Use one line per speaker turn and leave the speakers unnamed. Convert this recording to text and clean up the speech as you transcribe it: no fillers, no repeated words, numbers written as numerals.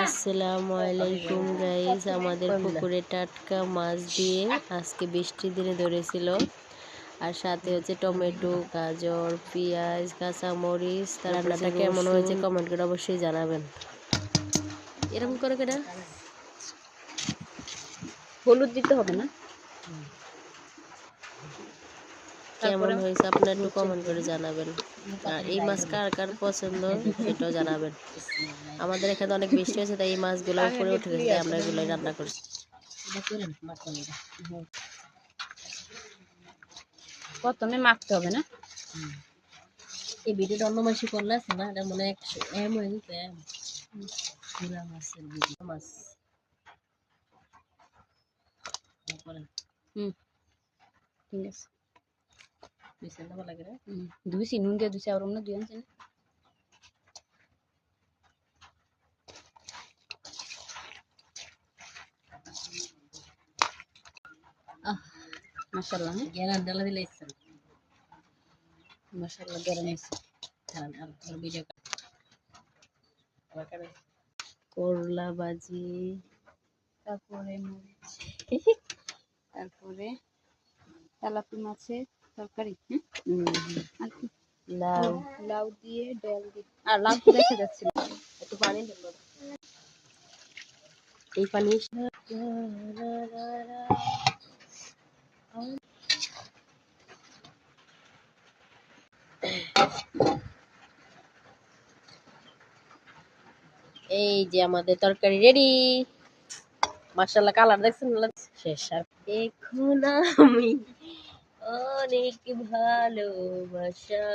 আসসালামু আলাইকুম গাইস, আমাদের পুকুরে টাটকা মাছ দিয়ে আজকে বৃষ্টির দিনে ধরেছিল। আর সাথে হচ্ছে টমেটো, গাজর, পেঁয়াজ, কাঁচামরিচ। তার রান্নাটা কেমন হয়েছে কমেন্ট করে অবশ্যই জানাবেন। এরকম করে কেনা
হলুদ দিতে হবে না?
কেমন হয়েছে আপনারা একটু কমেন্ট করে জানাবেন। আর এই মাছ কার কার পছন্দ সেটাও জানাবেন। আমাদের এখানে অনেক বৃষ্টি হয়েছে, তাই এই মাছগুলো উপরে উঠে গেছে, তাই আমরা এগুলোই রান্না করছি।
প্রথমে মাখতে হবে না?
এই ভিডিওটা অন্য মাসে করলে আছে না, এটা মনে হয় এম হয়ে গেছে। পুরা মাছের ভিডিও মাছ
ঠিক আছে।
দিছে না ভালো করে।
ধুইছি, নুন দিয়ে ধুইছি, আর অন্য দুই আনছি না। মাশাআল্লাহ,
গেরান ডালা দিলে ইচ্ছা
মাশাআল্লাহ গরম আছে।
আর ভিডিও করলা ভাজি,
তারপরে মরিচ, তারপরে তেলাপি মাছের তরকারি, আর কি
লাউ
লাউ দিয়ে ডাল দিয়ে, আর লাউ তো দেখা যাচ্ছিল।
একটু পানি দেব। এই পানি এই যে আমাদের তরকারি রেডি। মাশাআল্লাহ, কালার দেখছেন শেষ। আর এখন আমি অনেক ভালোবাসা